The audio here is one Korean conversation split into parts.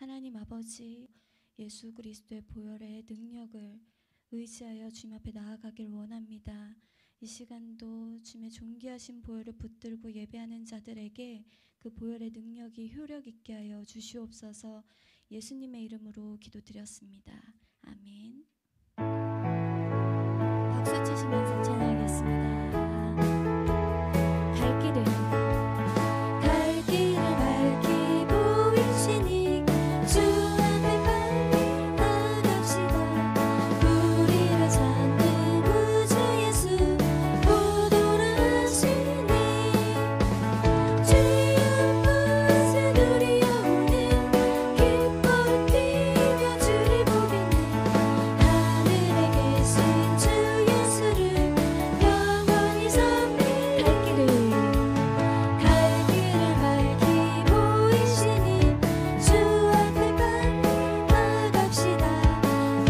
하나님 아버지, 예수 그리스도의 보혈의 능력을 의지하여 주님 앞에 나아가길 원합니다. 이 시간도 주님의 존귀하신 보혈을 붙들고 예배하는 자들에게 그 보혈의 능력이 효력 있게 하여 주시옵소서. 예수님의 이름으로 기도드렸습니다. 아멘. 박수 치시면서 찬양하겠습니다. 갈 길을 밝히 보이시니 주 앞에 빨리 나갑시다. 우리를 찾는 구주 예수 보도라시니 주의 앞에 우리 영혼은 기뻐 뛰며 주를 보겠네. 하늘에 계신 주 예수를 영원히 섬기리. 갈 길을 밝히 보이시니 주 앞에 빨리 나갑시다.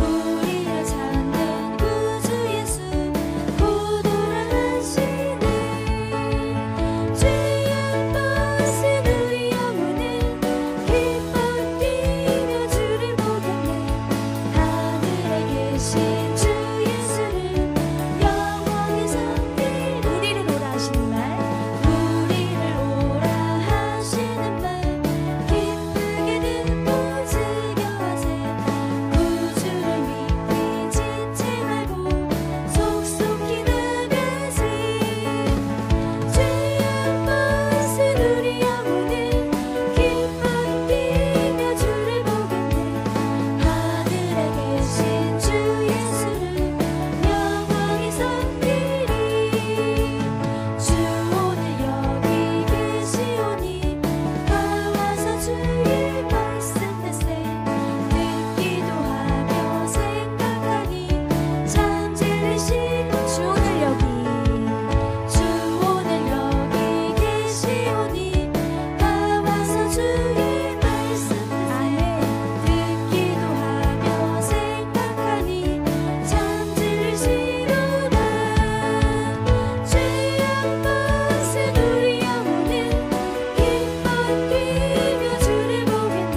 우리를 찾는 구주 예수 보도라시니 주의 앞에 우리 영혼은 기뻐 뛰며 주를 보겠네. 하늘에 계신 주 예수를 영원히 섬기리. 우리를 오라 하시는 말, 우리를 오라 하시는 말 기쁘게 듣고 즐겨하세. 구주를 믿기 지치 말고 속속히 나가세. 주의 앞에 우리 영혼은 기뻐 뛰며 주를 보겠네. 하늘에 계신 주 예수를 영원히 섬기리. 주 오늘 여기 계시오니 다 와서 주의 말씀 듣세. 듣기도 하며 생각하니 참 진리시고. 주 오늘 여기 계시오니 다 와서 주의 말씀 듣세. 듣기도 하며 생각하니 참 진리시로다. 주의 앞에 우리 영혼은 기뻐 뛰며 주를 보겠네.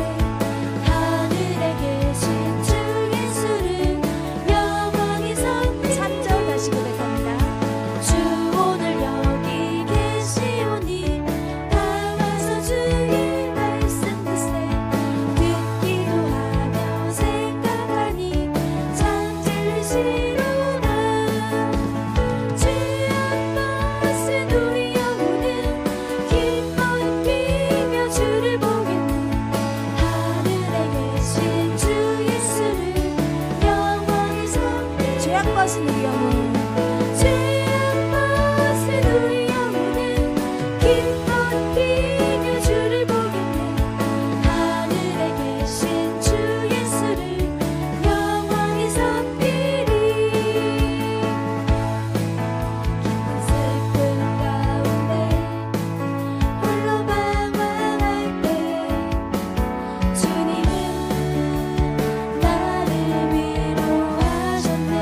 하늘에 계신 주 예수를 영원히 섬기리. 3절 다시 고백합니다. 주 오늘 여기 계시오니 다 와서 주의 말씀 듣세. 듣기도 하며 생각하니 참 진리시로다. 주의 앞에 우리 영혼은 기뻐 뛰며 주를 보겠네. 하늘에 계신 주 예수를 영원히 섬기리. 죄악받은 우리 영혼, 죄 앞에 우리 영혼은 기뻐 뛰며 주를 보겠네. 하늘에 계신 주 예수를 영원히 섬기리. 깊은 슬픔 가운데 홀로 방황할 때 주님은 나를 위로하셨네.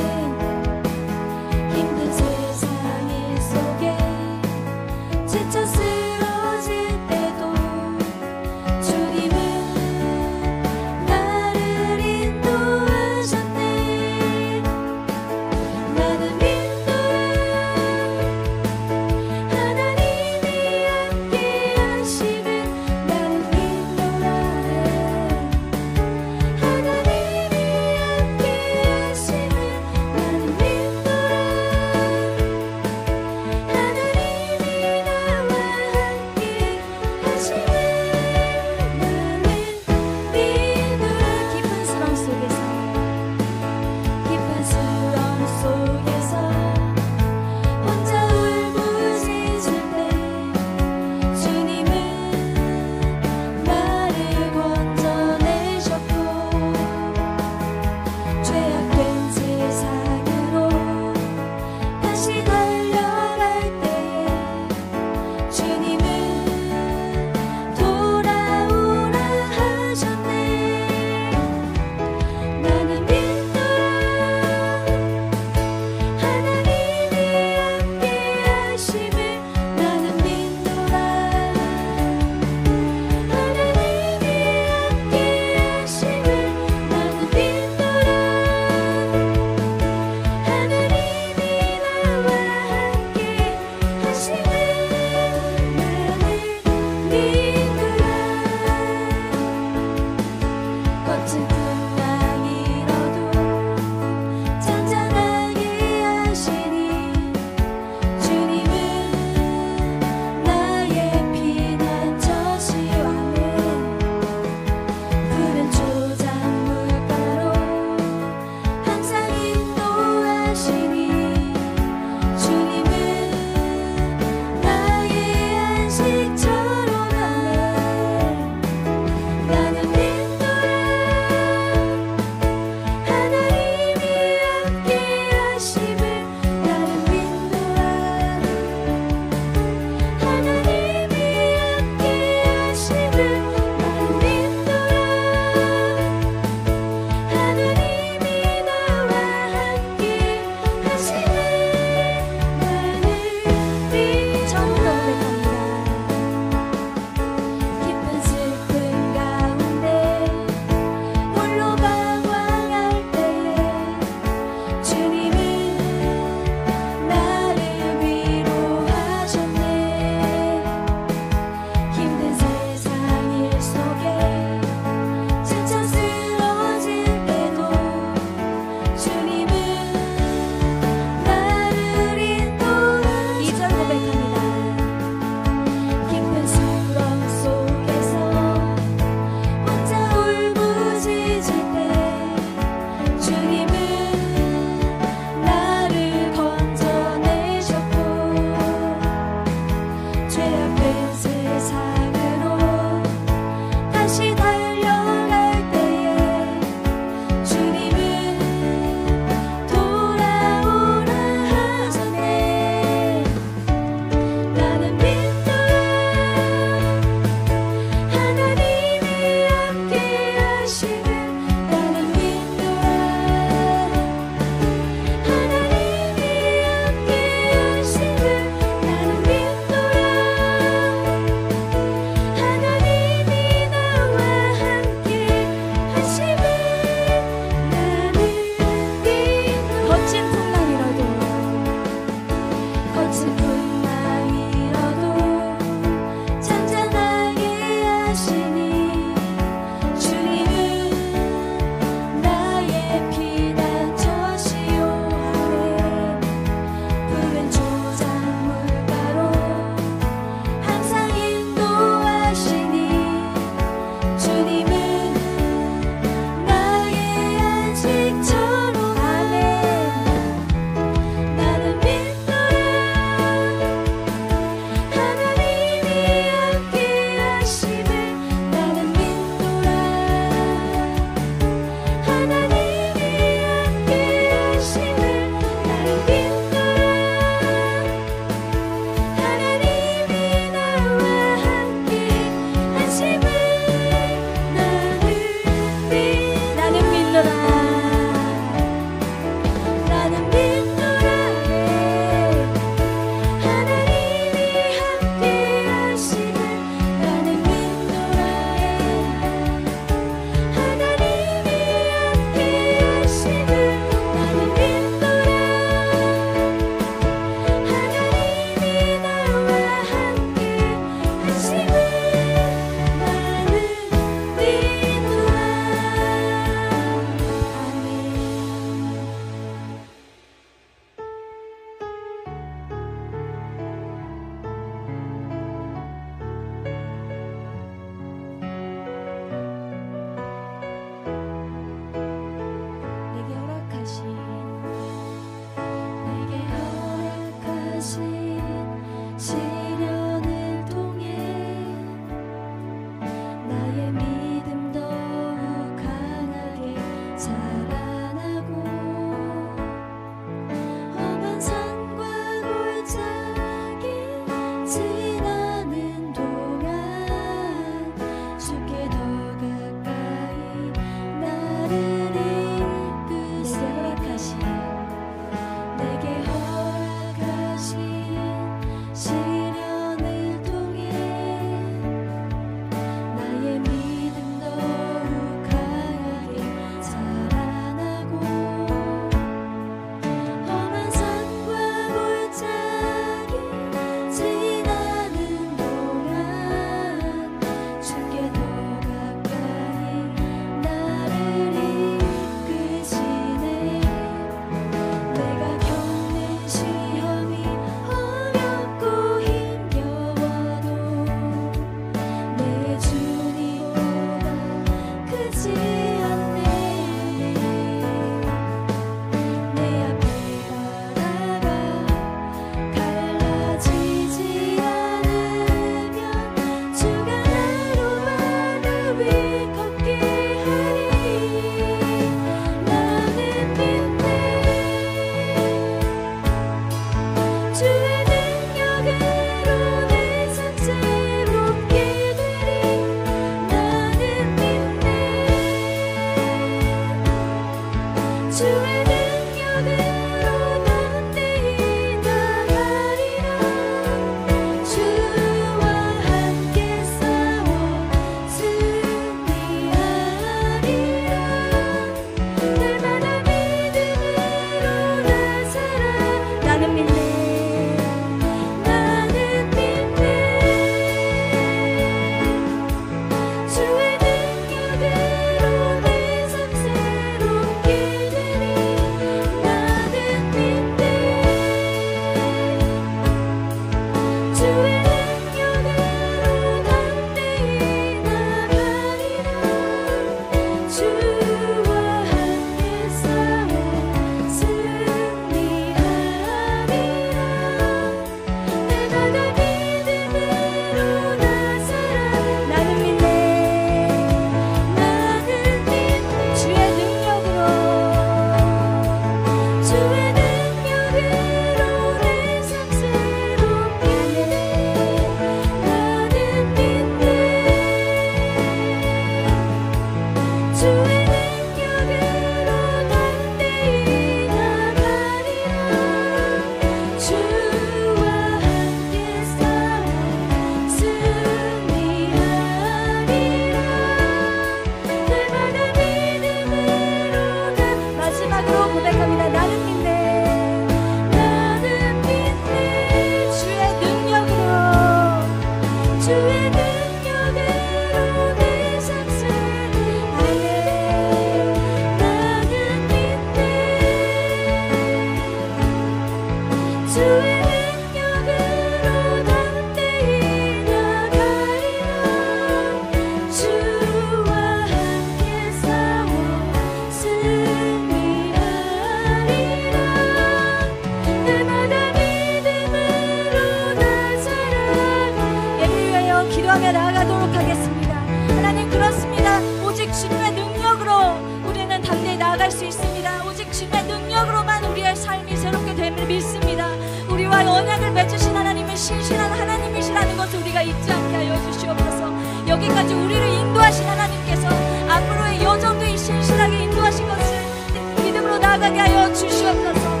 여기까지 우리를 인도하신 하나님께서 앞으로의 여정도 이 신실하게 인도하신 것을 믿음으로 나아가게 하여 주시옵소서.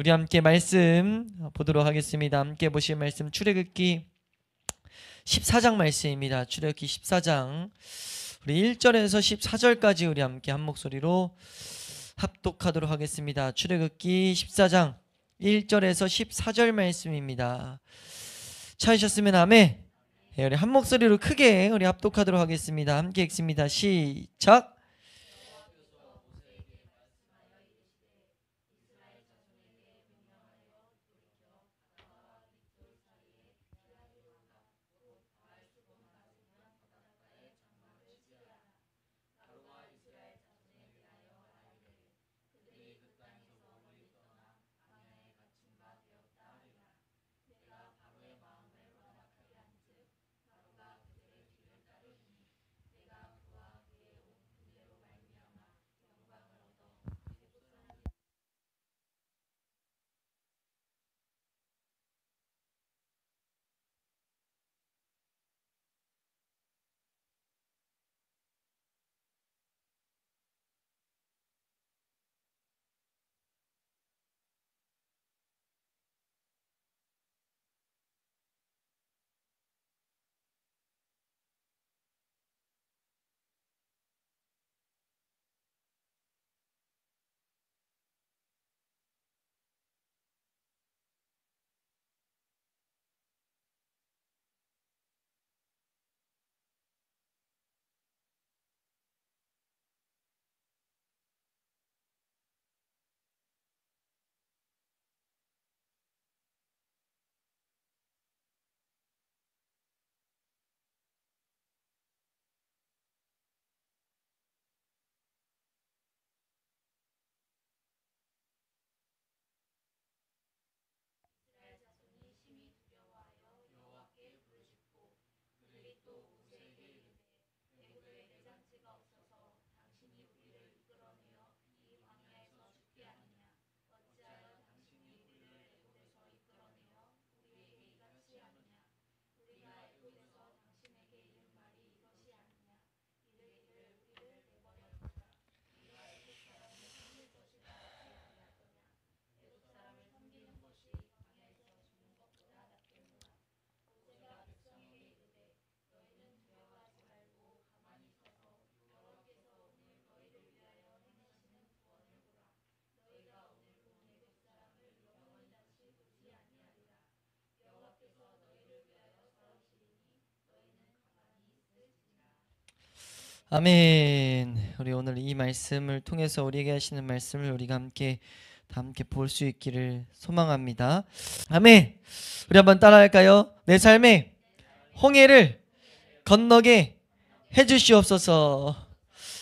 우리 함께 말씀 보도록 하겠습니다. 함께 보실 말씀 출애굽기 14장 말씀입니다. 출애굽기 14장 우리 1절에서 14절까지 우리 함께 한 목소리로 합독하도록 하겠습니다. 출애굽기 14장 1절에서 14절 말씀입니다. 찾으셨으면 아멘. 우리 한 목소리로 크게 우리 합독하도록 하겠습니다. 함께 읽습니다. 시작. 아멘. 우리 오늘 이 말씀을 통해서 우리에게 하시는 말씀을 우리가 함께 볼 수 있기를 소망합니다. 아멘. 우리 한번 따라할까요? 내 삶에 홍해를 건너게 해주시옵소서.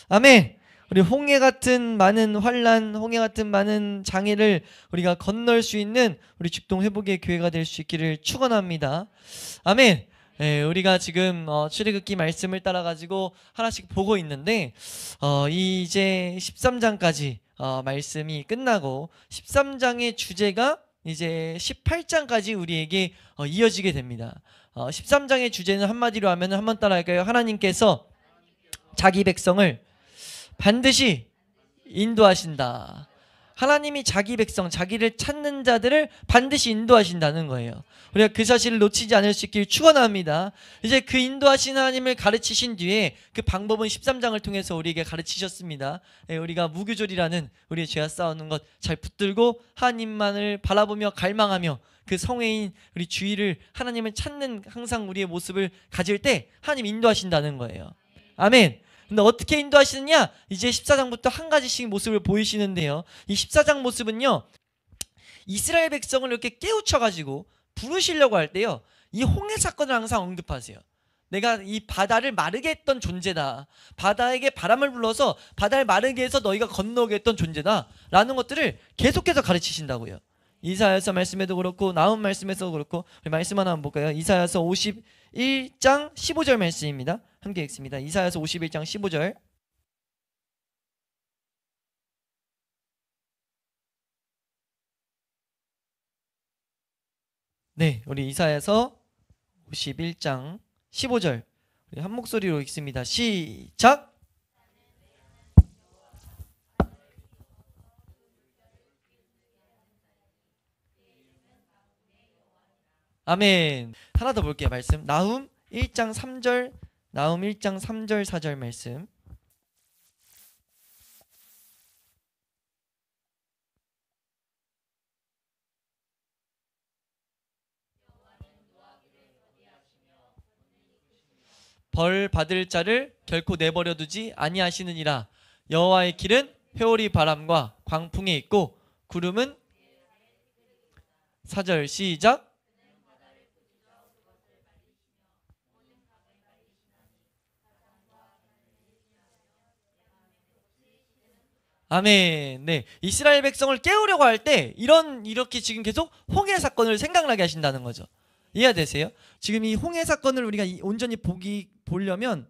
아멘. 우리 홍해 같은 많은 환난, 홍해 같은 많은 장애를 우리가 건널 수 있는 우리 죽동 회복의 교회가 될 수 있기를 축원합니다. 아멘. 우리가 지금 출애굽기 말씀을 따라 가지고 하나씩 보고 있는데 이제 13장까지 말씀이 끝나고 13장의 주제가 이제 18장까지 우리에게 이어지게 됩니다. 13장의 주제는 한마디로 하면 한번 따라할까요? 하나님께서 자기 백성을 반드시 인도하신다. 하나님이 자기 백성, 자기를 찾는 자들을 반드시 인도하신다는 거예요. 우리가 그 사실을 놓치지 않을 수 있길 축원합니다. 이제 그 인도하신 하나님을 가르치신 뒤에 그 방법은 13장을 통해서 우리에게 가르치셨습니다. 우리가 무교절이라는 우리의 죄와 싸우는 것 잘 붙들고 하나님만을 바라보며 갈망하며 그 성회인 우리 주의를 하나님을 찾는 항상 우리의 모습을 가질 때 하나님 인도하신다는 거예요. 아멘. 근데 어떻게 인도하시느냐? 이제 14장부터 한 가지씩 모습을 보이시는데요. 이 14장 모습은요, 이스라엘 백성을 이렇게 깨우쳐가지고 부르시려고 할 때요, 이 홍해 사건을 항상 언급하세요. 내가 이 바다를 마르게 했던 존재다. 바다에게 바람을 불러서 바다를 마르게 해서 너희가 건너게 했던 존재다. 라는 것들을 계속해서 가르치신다고요. 이사야서 말씀에도 그렇고 나훔 말씀에서도 그렇고. 우리 말씀 하나 한번 볼까요? 이사야서 51장 15절 말씀입니다. 함께 읽습니다. 이사야서 51장 15절. 네, 우리 이사야서 51장 15절 우리 한 목소리로 읽습니다. 시작. 아멘. 하나 더 볼게요. 말씀 나훔 1장 3절, 나훔 1장 3절 4절 말씀. 벌 받을 자를 결코 내버려 두지 아니하시느니라. 여호와의 길은 회오리 바람과 광풍에 있고 구름은 4절 시작. 아멘. 네, 이스라엘 백성을 깨우려고 할 때 이렇게 지금 계속 홍해 사건을 생각나게 하신다는 거죠. 이해되세요? 지금 이 홍해 사건을 우리가 온전히 보려면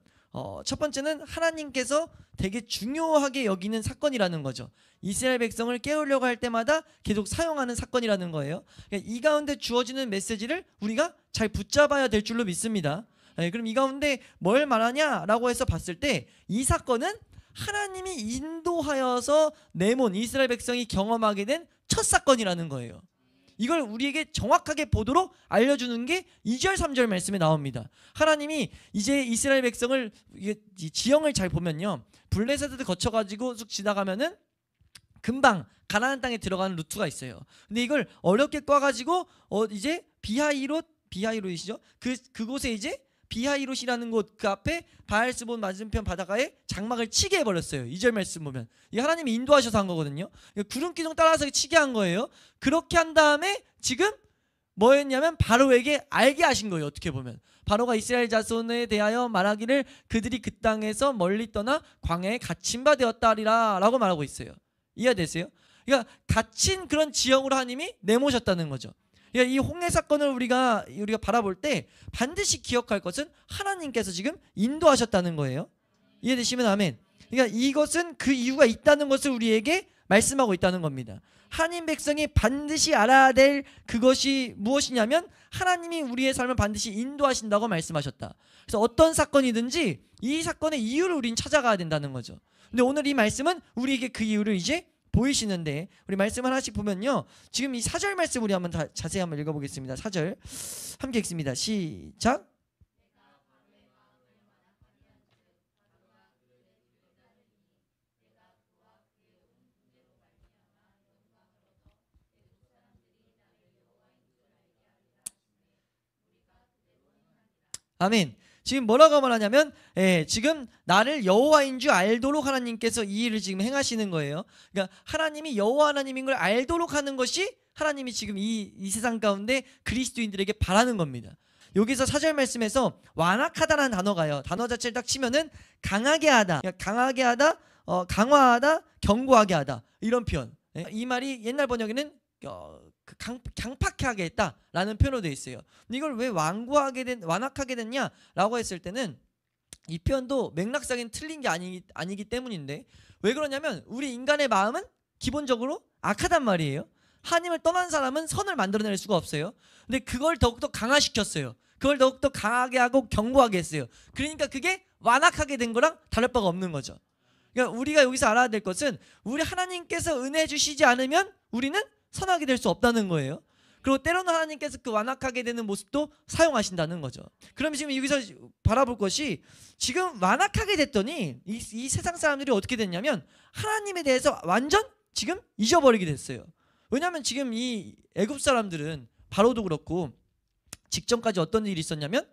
첫 번째는 하나님께서 되게 중요하게 여기는 사건이라는 거죠. 이스라엘 백성을 깨우려고 할 때마다 계속 사용하는 사건이라는 거예요. 그러니까 이 가운데 주어지는 메시지를 우리가 잘 붙잡아야 될 줄로 믿습니다. 그럼 이 가운데 뭘 말하냐라고 해서 봤을 때 이 사건은 하나님이 인도하여서 내몬 이스라엘 백성이 경험하게 된 첫 사건이라는 거예요. 이걸 우리에게 정확하게 보도록 알려주는 게 2절 3절 말씀에 나옵니다. 하나님이 이제 이스라엘 백성을 지형을 잘 보면요, 블레셋을 거쳐가지고 쭉 지나가면은 금방 가나안 땅에 들어가는 루트가 있어요. 근데 이걸 어렵게 꽈가지고 이제 비하이롯이시죠? 그곳에 이제 비하이롯이라는 곳 그 앞에 바알스본 맞은편 바다가에 장막을 치게 해버렸어요. 2절 말씀 보면 이 하나님이 인도하셔서 한 거거든요. 구름 기둥 따라서 치게 한 거예요. 그렇게 한 다음에 지금 뭐 했냐면 바로에게 알게 하신 거예요. 어떻게 보면 바로가 이스라엘 자손에 대하여 말하기를 그들이 그 땅에서 멀리 떠나 광야에 갇힌 바 되었다리라 라고 말하고 있어요. 이해되세요? 그러니까 갇힌 그런 지형으로 하나님이 내모셨다는 거죠. 그러니까 이 홍해 사건을 우리가 바라볼 때 반드시 기억할 것은 하나님께서 지금 인도하셨다는 거예요. 이해되시면 아멘. 그러니까 이것은 그 이유가 있다는 것을 우리에게 말씀하고 있다는 겁니다. 하나님 백성이 반드시 알아야 될 그것이 무엇이냐면 하나님이 우리의 삶을 반드시 인도하신다고 말씀하셨다. 그래서 어떤 사건이든지 이 사건의 이유를 우린 찾아가야 된다는 거죠. 근데 오늘 이 말씀은 우리에게 그 이유를 이제 보이시는데 우리 말씀 하나씩 보면요, 지금 이 4절 말씀 우리 한번 자세히 한번 읽어보겠습니다. 4절 함께 읽습니다. 시작. 아멘. 지금 뭐라고 말하냐면 지금 나를 여호와인 줄 알도록 하나님께서 이 일을 지금 행하시는 거예요. 그러니까 하나님이 여호와 하나님인 걸 알도록 하는 것이 하나님이 지금 이 세상 가운데 그리스도인들에게 바라는 겁니다. 여기서 4절 말씀에서 완악하다라는 단어가요. 단어 자체를 딱 치면은 강하게 하다, 강하게 하다, 강화하다, 견고하게 하다 이런 표현. 이 말이 옛날 번역에는 강팍하게 했다라는 표현으로 되어 있어요. 근데 이걸 왜 완악하게 됐냐라고 했을 때는 이 표현도 맥락상엔 틀린 게 아니기 때문인데 왜 그러냐면 우리 인간의 마음은 기본적으로 악하단 말이에요. 하나님을 떠난 사람은 선을 만들어낼 수가 없어요. 근데 그걸 더욱더 강화시켰어요. 그걸 더욱더 강하게 하고 견고하게 했어요. 그러니까 그게 완악하게 된 거랑 다를 바가 없는 거죠. 그러니까 우리가 여기서 알아야 될 것은 우리 하나님께서 은혜 주시지 않으면 우리는 선하게 될 수 없다는 거예요. 그리고 때로는 하나님께서 그 완악하게 되는 모습도 사용하신다는 거죠. 그럼 지금 여기서 바라볼 것이 지금 완악하게 됐더니 이 세상 사람들이 어떻게 됐냐면 하나님에 대해서 완전 지금 잊어버리게 됐어요. 왜냐하면 지금 이 애굽 사람들은 바로도 그렇고 직전까지 어떤 일이 있었냐면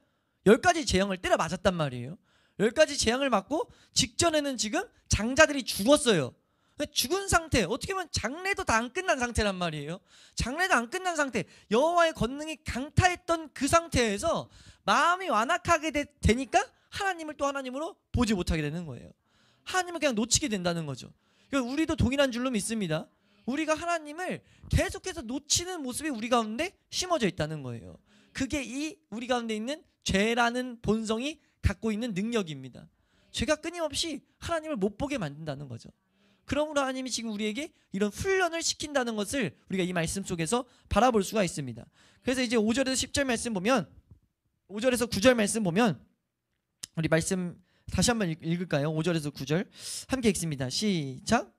10가지 재앙을 때려 맞았단 말이에요. 10가지 재앙을 맞고 직전에는 지금 장자들이 죽었어요. 죽은 상태, 어떻게 보면 장례도 다 안 끝난 상태란 말이에요. 장례도 안 끝난 상태, 여호와의 권능이 강타했던 그 상태에서 마음이 완악하게 되니까 하나님을 또 하나님으로 보지 못하게 되는 거예요. 하나님을 그냥 놓치게 된다는 거죠. 그러니까 우리도 동일한 줄로 믿습니다. 우리가 하나님을 계속해서 놓치는 모습이 우리 가운데 심어져 있다는 거예요. 그게 이 우리 가운데 있는 죄라는 본성이 갖고 있는 능력입니다. 죄가 끊임없이 하나님을 못 보게 만든다는 거죠. 그러므로 하나님이 지금 우리에게 이런 훈련을 시킨다는 것을 우리가 이 말씀 속에서 바라볼 수가 있습니다. 그래서 이제 5절에서 10절 말씀 보면 5절에서 9절 말씀 보면 우리 말씀 다시 한번 읽을까요? 5절에서 9절 함께 읽습니다. 시작.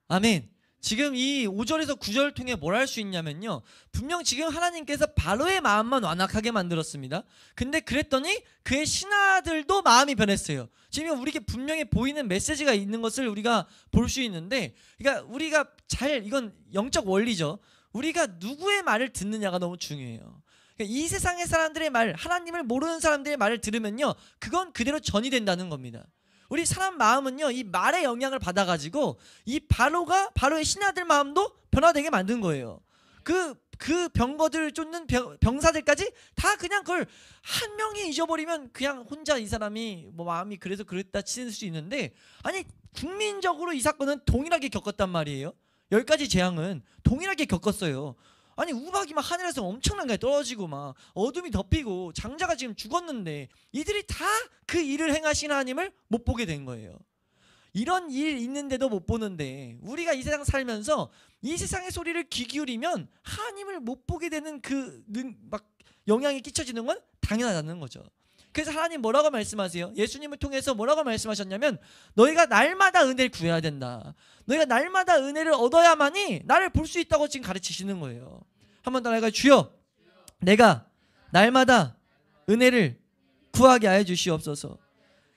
아멘. 지금 이 5절에서 9절을 통해 뭘 할 수 있냐면요, 분명 지금 하나님께서 바로의 마음만 완악하게 만들었습니다. 근데 그랬더니 그의 신하들도 마음이 변했어요. 지금 우리에게 분명히 보이는 메시지가 있는 것을 우리가 볼 수 있는데, 그러니까 우리가 이건 영적 원리죠. 우리가 누구의 말을 듣느냐가 너무 중요해요. 그러니까 이 세상의 사람들의 말, 하나님을 모르는 사람들의 말을 들으면요, 그건 그대로 전이 된다는 겁니다. 우리 사람 마음은요, 이 말의 영향을 받아가지고 이 바로의 신하들 마음도 변화되게 만든 거예요. 그 병거들을 쫓는 병사들까지 다 그냥 그걸 한 명이 잊어버리면 그냥 혼자 이 사람이 뭐 마음이 그래서 그랬다 치는 수 있는데, 아니 국민적으로 이 사건은 동일하게 겪었단 말이에요. 10가지 재앙은 동일하게 겪었어요. 아니 우박이 막 하늘에서 엄청나게 떨어지고 막 어둠이 덮이고 장자가 지금 죽었는데 이들이 다 그 일을 행하신 하나님을 못 보게 된 거예요. 이런 일 있는데도 못 보는데 우리가 이 세상 살면서 이 세상의 소리를 귀 기울이면 하나님을 못 보게 되는 막 영향이 끼쳐지는 건 당연하다는 거죠. 그래서 하나님 뭐라고 말씀하세요? 예수님을 통해서 뭐라고 말씀하셨냐면, 너희가 날마다 은혜를 구해야 된다. 너희가 날마다 은혜를 얻어야만이 나를 볼 수 있다고 지금 가르치시는 거예요. 한번 따라해가 주여, 내가 날마다 은혜를 구하게 하여 주시옵소서.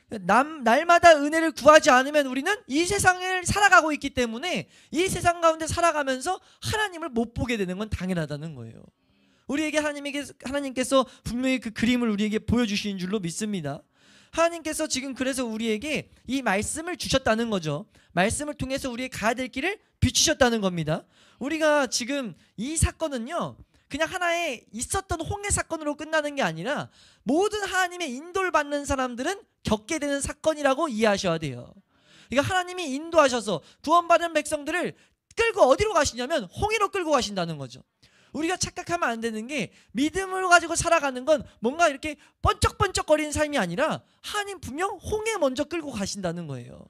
날마다 은혜를 구하지 않으면 우리는 이 세상을 살아가고 있기 때문에 이 세상 가운데 살아가면서 하나님을 못 보게 되는 건 당연하다는 거예요. 우리에게 하나님께서 분명히 그 그림을 우리에게 보여주시는 줄로 믿습니다. 하나님께서 지금 그래서 우리에게 이 말씀을 주셨다는 거죠. 말씀을 통해서 우리의 가야 될 길을 비추셨다는 겁니다. 우리가 지금 이 사건은요, 그냥 하나의 있었던 홍해 사건으로 끝나는 게 아니라 모든 하나님의 인도를 받는 사람들은 겪게 되는 사건이라고 이해하셔야 돼요. 그러니까 하나님이 인도하셔서 구원받은 백성들을 끌고 어디로 가시냐면 홍해로 끌고 가신다는 거죠. 우리가 착각하면 안 되는 게 믿음을 가지고 살아가는 건 뭔가 이렇게 번쩍번쩍거리는 삶이 아니라 하나님 분명 홍해 먼저 끌고 가신다는 거예요.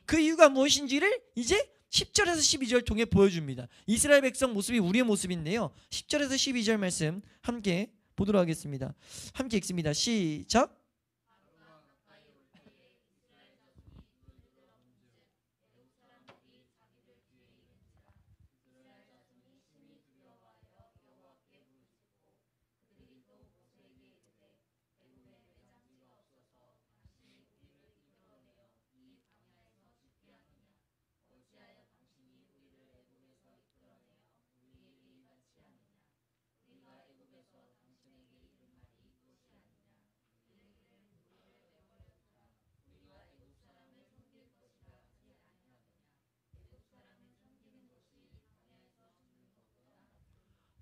그 이유가 무엇인지를 이제 10절에서 12절 통해 보여줍니다. 이스라엘 백성 모습이 우리의 모습인데요. 10절에서 12절 말씀 함께 보도록 하겠습니다. 함께 읽습니다. 시작.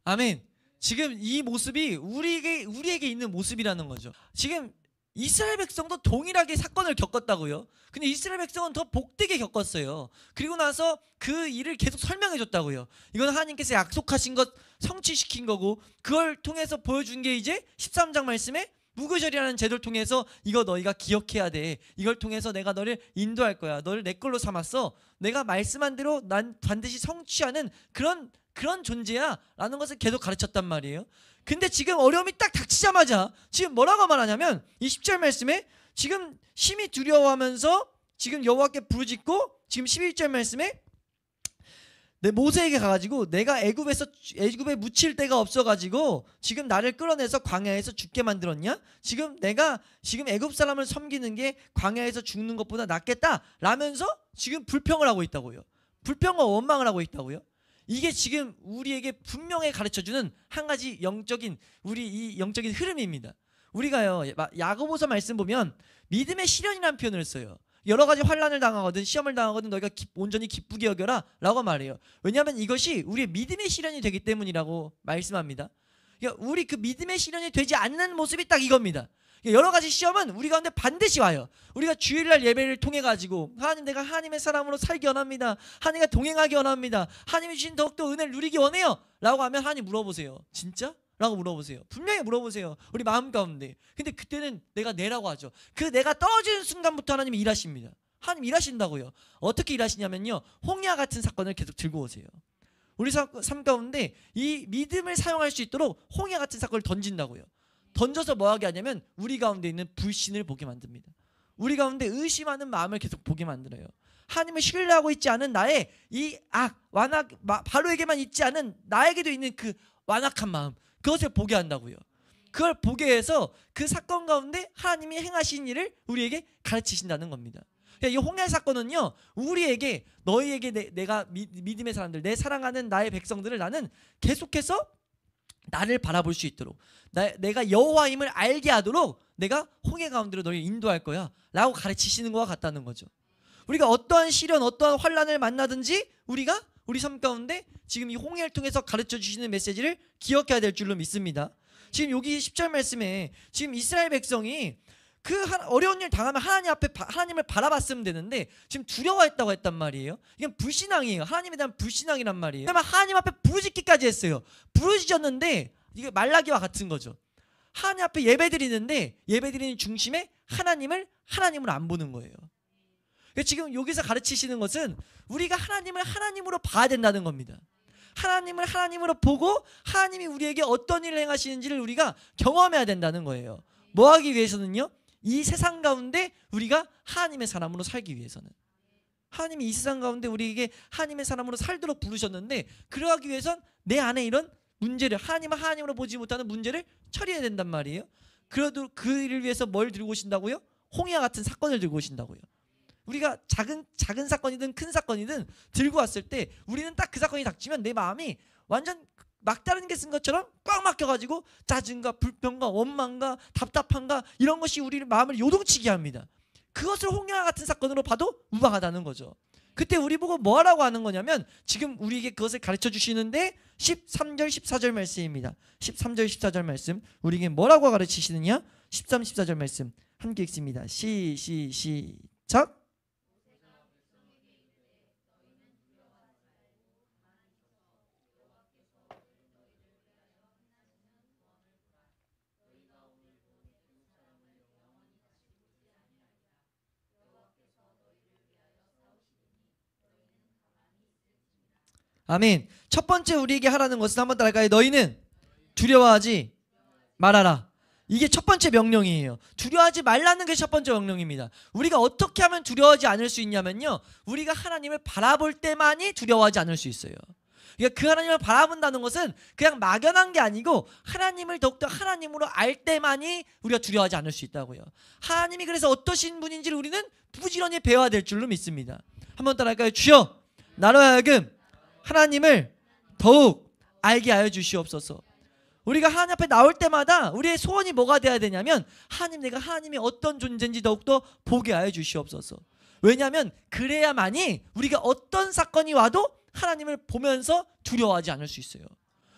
아멘. 지금 이 모습이 우리에게 있는 모습이라는 거죠. 지금 이스라엘 백성도 동일하게 사건을 겪었다고요. 근데 이스라엘 백성은 더 복되게 겪었어요. 그리고 나서 그 일을 계속 설명해 줬다고요. 이건 하나님께서 약속하신 것 성취시킨 거고, 그걸 통해서 보여준 게 이제 13장 말씀에 무교절이라는 제도를 통해서 이거 너희가 기억해야 돼. 이걸 통해서 내가 너를 인도할 거야. 너를 내 걸로 삼았어. 내가 말씀한 대로 난 반드시 성취하는 그런 존재야 라는 것을 계속 가르쳤단 말이에요. 근데 지금 어려움이 딱 닥치자마자 지금 뭐라고 말하냐면 이 10절 말씀에 지금 심히 두려워하면서 지금 여호와께 부르짖고, 지금 11절 말씀에 내 모세에게 가가지고 내가 애굽에 묻힐 데가 없어가지고 지금 나를 끌어내서 광야에서 죽게 만들었냐? 내가 애굽 사람을 섬기는 게 광야에서 죽는 것보다 낫겠다 라면서 지금 불평을 하고 있다고요. 불평과 원망을 하고 있다고요. 이게 지금 우리에게 분명히 가르쳐주는 한 가지 영적인 흐름입니다. 우리가요, 야고보서 말씀 보면 믿음의 시련이라는 표현을 써요. 여러 가지 환난을 당하거든 시험을 당하거든 너희가 온전히 기쁘게 여겨라 라고 말해요. 왜냐하면 이것이 우리의 믿음의 시련이 되기 때문이라고 말씀합니다. 그러니까 우리 그 믿음의 시련이 되지 않는 모습이 딱 이겁니다. 여러 가지 시험은 우리 가운데 반드시 와요. 우리가 주일날 예배를 통해 가지고 하나님, 내가 하나님의 사람으로 살기 원합니다. 하나님과 동행하기 원합니다. 하나님이 주신 더욱더 은혜를 누리기 원해요 라고 하면 하나님 물어보세요. 진짜? 라고 물어보세요. 분명히 물어보세요. 우리 마음 가운데. 근데 그때는 내가 내라고 하죠. 그 내가 떨어지는 순간부터 하나님이 일하십니다. 하나님 일하신다고요. 어떻게 일하시냐면요, 홍해와 같은 사건을 계속 들고 오세요. 우리 삶 가운데 이 믿음을 사용할 수 있도록 홍해 같은 사건을 던진다고요. 던져서 뭐 하게 하냐면 우리 가운데 있는 불신을 보게 만듭니다. 우리 가운데 의심하는 마음을 계속 보게 만들어요. 하나님을 신뢰하고 있지 않은 나의 이 바로에게만 있지 않은 나에게도 있는 그 완악한 마음, 그것을 보게 한다고요. 그걸 보게 해서 그 사건 가운데 하나님이 행하신 일을 우리에게 가르치신다는 겁니다. 이 홍해 사건은요, 우리에게, 너희에게 내가 믿음의 사람들, 내 사랑하는 나의 백성들을 나는 계속해서 나를 바라볼 수 있도록, 내가 여호와임을 알게 하도록 내가 홍해 가운데로 너를 인도할 거야 라고 가르치시는 것과 같다는 거죠. 우리가 어떠한 시련, 어떠한 환난을 만나든지 우리가 우리 삶 가운데 지금 이 홍해를 통해서 가르쳐 주시는 메시지를 기억해야 될 줄로 믿습니다. 지금 여기 10절 말씀에 지금 이스라엘 백성이 그 어려운 일 당하면 하나님 앞에 하나님을 바라봤으면 되는데 지금 두려워했다고 했단 말이에요. 이건 불신앙이에요. 하나님에 대한 불신앙이란 말이에요. 그러면 하나님 앞에 부르짖기까지 했어요. 부르짖었는데 이게 말라기와 같은 거죠. 하나님 앞에 예배드리는데 예배드리는 중심에 하나님으로 안 보는 거예요. 지금 여기서 가르치시는 것은 우리가 하나님을 하나님으로 봐야 된다는 겁니다. 하나님을 하나님으로 보고 하나님이 우리에게 어떤 일을 행하시는지를 우리가 경험해야 된다는 거예요. 뭐 하기 위해서는요? 이 세상 가운데 우리가 하나님의 사람으로 살기 위해서는. 하나님이 이 세상 가운데 우리에게 하나님의 사람으로 살도록 부르셨는데, 그러하기 위해선 내 안에 이런 문제를, 하나님을 하나님으로 보지 못하는 문제를 처리해야 된단 말이에요. 그래도 그 일을 위해서 뭘 들고 오신다고요? 홍해와 같은 사건을 들고 오신다고요. 우리가 작은 사건이든 큰 사건이든 들고 왔을 때 우리는 딱 그 사건이 닥치면 내 마음이 완전 막다른 게 쓴 것처럼 꽉 막혀가지고 짜증과 불평과 원망과 답답함과 이런 것이 우리의 마음을 요동치게 합니다. 그것을 홍해와 같은 사건으로 봐도 무방하다는 거죠. 그때 우리 보고 뭐 하라고 하는 거냐면 지금 우리에게 그것을 가르쳐 주시는데 13절 14절 말씀입니다. 13절 14절 말씀 우리에게 뭐라고 가르치시느냐? 13, 14절 말씀 함께 읽습니다. 시작. 아멘. 첫 번째 우리에게 하라는 것은 한번 따라할까요? 너희는 두려워하지 말아라. 이게 첫 번째 명령이에요. 두려워하지 말라는 게 첫 번째 명령입니다. 우리가 어떻게 하면 두려워하지 않을 수 있냐면요, 우리가 하나님을 바라볼 때만이 두려워하지 않을 수 있어요. 그러니까 그 하나님을 바라본다는 것은 그냥 막연한 게 아니고 하나님을 더욱더 하나님으로 알 때만이 우리가 두려워하지 않을 수 있다고요. 하나님이 그래서 어떠신 분인지를 우리는 부지런히 배워야 될 줄로 믿습니다. 한번 따라할까요? 주여, 나로 하여금 하나님을 더욱 알게 하여 주시옵소서. 우리가 하나님 앞에 나올 때마다 우리의 소원이 뭐가 돼야 되냐면, 하나님, 내가 하나님이 어떤 존재인지 더욱더 보게 하여 주시옵소서. 왜냐하면 그래야만이 우리가 어떤 사건이 와도 하나님을 보면서 두려워하지 않을 수 있어요.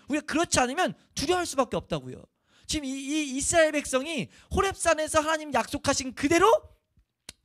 우리가 그렇지 않으면 두려워할 수밖에 없다고요. 지금 이 이스라엘 백성이 호렙산에서 하나님 약속하신 그대로,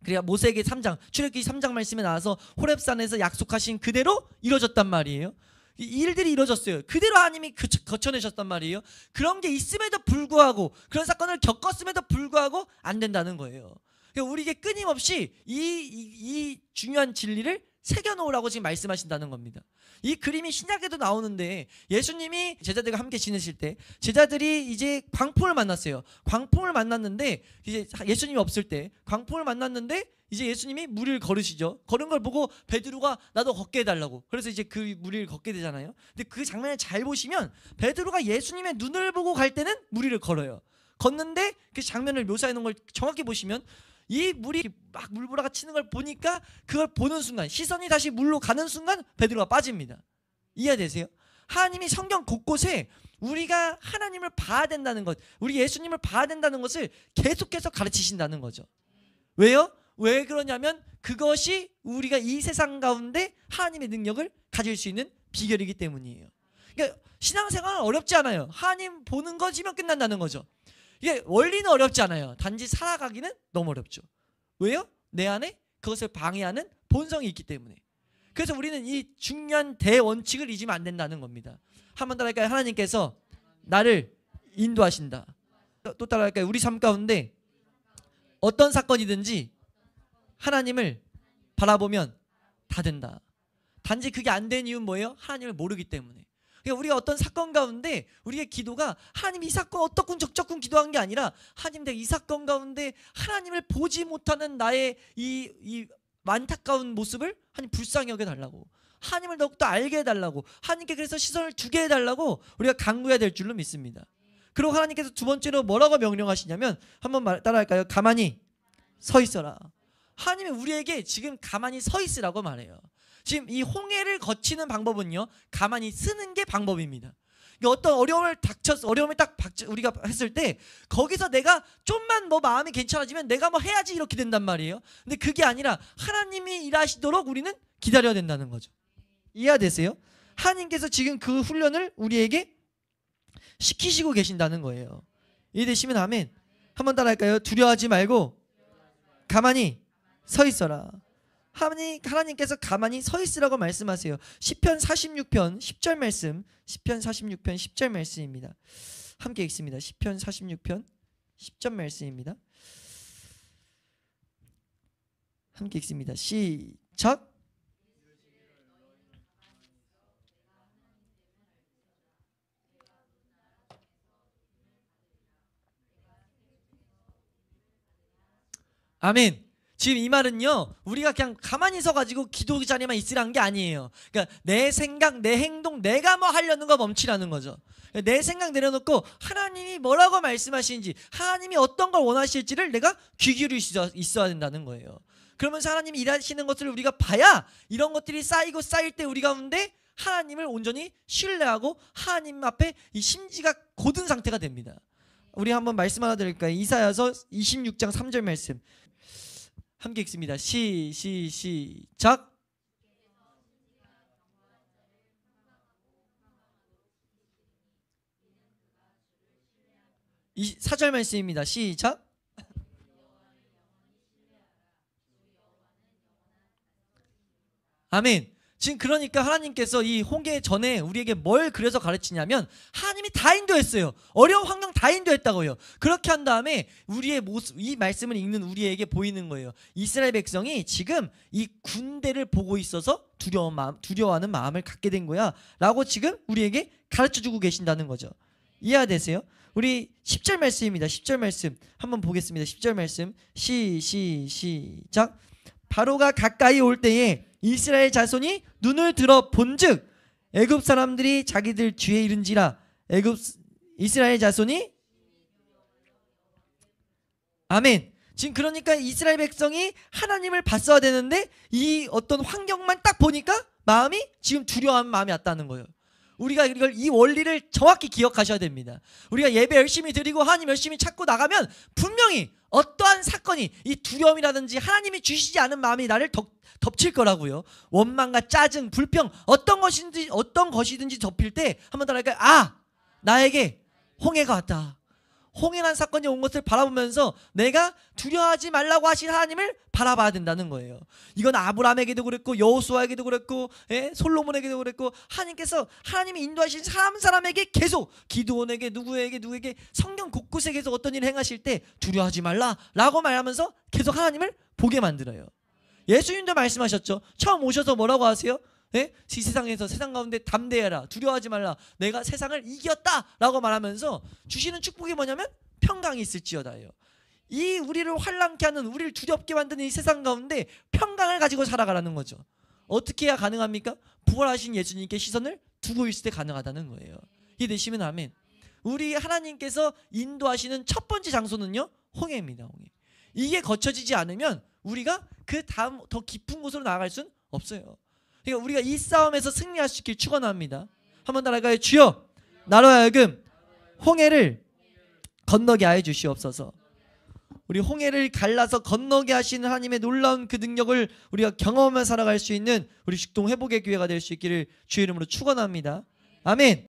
그래야 모세에게 3장 출애굽기 3장 말씀에 나와서 호렙산에서 약속하신 그대로 이루어졌단 말이에요. 이 일들이 이루어졌어요. 그대로 하나님이 거쳐내셨단 말이에요. 그런 게 있음에도 불구하고, 그런 사건을 겪었음에도 불구하고 안 된다는 거예요. 그러니까 우리에게 끊임없이 이 중요한 진리를 새겨놓으라고 지금 말씀하신다는 겁니다. 이 그림이 신약에도 나오는데, 예수님이 제자들과 함께 지내실 때 제자들이 이제 광풍을 만났어요. 광풍을 만났는데, 이제 예수님이 없을 때 광풍을 만났는데, 이제 예수님이 물 위를 걸으시죠. 걸은 걸 보고 베드로가 나도 걷게 해달라고, 그래서 이제 그 물 위를 걷게 되잖아요. 근데 그 장면을 잘 보시면 베드로가 예수님의 눈을 보고 갈 때는 물 위를 걸어요. 걷는데 그 장면을 묘사해 놓은 걸 정확히 보시면, 이 물이 막 물보라가 치는 걸 보니까 그걸 보는 순간, 시선이 다시 물로 가는 순간 베드로가 빠집니다. 이해되세요? 하나님이 성경 곳곳에 우리가 하나님을 봐야 된다는 것, 우리 예수님을 봐야 된다는 것을 계속해서 가르치신다는 거죠. 왜요? 왜 그러냐면 그것이 우리가 이 세상 가운데 하나님의 능력을 가질 수 있는 비결이기 때문이에요. 그러니까 신앙생활은 어렵지 않아요. 하나님 보는 거지만 끝난다는 거죠. 이게 원리는 어렵지 않아요. 단지 살아가기는 너무 어렵죠. 왜요? 내 안에 그것을 방해하는 본성이 있기 때문에. 그래서 우리는 이 중요한 대원칙을 잊으면 안 된다는 겁니다. 한번 따라할까요? 하나님께서 나를 인도하신다. 또 따라할까요? 우리 삶 가운데 어떤 사건이든지 하나님을 바라보면 다 된다. 단지 그게 안 된 이유는 뭐예요? 하나님을 모르기 때문에. 그러니까 우리가 어떤 사건 가운데 우리의 기도가, 하나님 이 사건 어떻군 저쩌군 기도한 게 아니라, 하나님 내가 이 사건 가운데 하나님을 보지 못하는 나의 이 안타까운 모습을 하나님 불쌍히 여겨달라고, 하나님을 더욱더 알게 해달라고, 하나님께 그래서 시선을 두게 해달라고 우리가 간구해야 될 줄로 믿습니다. 그리고 하나님께서 두 번째로 뭐라고 명령하시냐면, 한번 따라할까요? 가만히 서 있어라. 하나님이 우리에게 지금 가만히 서 있으라고 말해요. 지금 이 홍해를 거치는 방법은요, 가만히 쓰는 게 방법입니다. 어떤 어려움을 딱 우리가 했을 때 거기서 내가 좀만 뭐 마음이 괜찮아지면 내가 뭐 해야지 이렇게 된단 말이에요. 근데 그게 아니라 하나님이 일하시도록 우리는 기다려야 된다는 거죠. 이해되세요? 하나님께서 지금 그 훈련을 우리에게 시키시고 계신다는 거예요. 이해되시면 아멘. 한번 따라할까요? 두려워하지 말고 가만히 서 있어라. 하나님께서 가만히 서 있으라고 말씀하세요. 시편 46편 10절 말씀, 시편 46편 10절 말씀입니다. 함께 읽습니다. 시편 46편 10절 말씀입니다. 함께 읽습니다. 시작. 아멘. 지금 이 말은요, 우리가 그냥 가만히 서가지고 기도 자리에만 있으라는 게 아니에요. 그러니까 내 생각, 내 행동, 내가 뭐 하려는 거 멈추라는 거죠. 내 생각 내려놓고 하나님이 뭐라고 말씀하시는지, 하나님이 어떤 걸 원하실지를 내가 귀 기울여 있어야 된다는 거예요. 그러면서 하나님이 일하시는 것을 우리가 봐야 이런 것들이 쌓일 때 우리 가운데 하나님을 온전히 신뢰하고 하나님 앞에 이 심지가 곧은 상태가 됩니다. 우리 한번 말씀 하나 드릴까요? 이사야서 26장 3절 말씀 함께 읽습니다. 시작. 4절 말씀입니다. 시작. 아멘. 지금 그러니까 하나님께서 이 홍해 전에 우리에게 뭘 그려서 가르치냐면 하나님이 다 인도했어요. 어려운 환경 다 인도했다고요. 그렇게 한 다음에 우리의 모습, 이 말씀을 읽는 우리에게 보이는 거예요. 이스라엘 백성이 지금 이 군대를 보고 있어서 두려워하는 마음을 갖게 된 거야 라고 지금 우리에게 가르쳐주고 계신다는 거죠. 이해되세요? 우리 10절 말씀입니다. 10절 말씀 한번 보겠습니다. 10절 말씀 시작. 바로가 가까이 올 때에 이스라엘 자손이 눈을 들어 본즉 애굽 사람들이 자기들 뒤에 이른지라. 이스라엘 자손이 아멘. 지금 그러니까 이스라엘 백성이 하나님을 봤어야 되는데 이 어떤 환경만 딱 보니까 마음이 지금 두려워하는 마음이 왔다는 거예요. 우리가 이 원리를 정확히 기억하셔야 됩니다. 우리가 예배 열심히 드리고 하나님 열심히 찾고 나가면 분명히 어떠한 사건이 이 두려움이라든지 하나님이 주시지 않은 마음이 나를 덮칠 거라고요. 원망과 짜증, 불평 어떤 것이든지 덮일 때 한번 더 할까요? 나에게 홍해가 왔다. 홍해란 사건이 온 것을 바라보면서 내가 두려워하지 말라고 하신 하나님을 바라봐야 된다는 거예요. 이건 아브라함에게도 그랬고 여호수아에게도 그랬고 솔로몬에게도 그랬고 하나님이 인도하신 사람에게 계속 기드온에게 누구에게 성경 곳곳에 계속 어떤 일을 행하실 때 두려워하지 말라라고 말하면서 계속 하나님을 보게 만들어요. 예수님도 말씀하셨죠. 처음 오셔서 뭐라고 하세요? 이 세상에서 세상 가운데 담대해라, 두려워하지 말라, 내가 세상을 이겼다 라고 말하면서 주시는 축복이 뭐냐면 평강이 있을지어다예요. 이 우리를 환랑케 하는, 우리를 두렵게 만드는 이 세상 가운데 평강을 가지고 살아가라는 거죠. 어떻게 해야 가능합니까? 부활하신 예수님께 시선을 두고 있을 때 가능하다는 거예요. 이해되시면 아멘. 우리 하나님께서 인도하시는 첫 번째 장소는요, 홍해입니다. 홍해. 이게 거쳐지지 않으면 우리가 그 다음 더 깊은 곳으로 나아갈 수는 없어요. 그러니까 우리가 이 싸움에서 승리할 수 있길 축원합니다. 한번 따라가요. 주여 나로 하여금 홍해를 건너게 하여 주시옵소서. 우리 홍해를 갈라서 건너게 하시는 하나님의 놀라운 그 능력을 우리가 경험하며 살아갈 수 있는 우리 죽동 회복의 기회가 될 수 있기를 주의 이름으로 축원합니다. 아멘.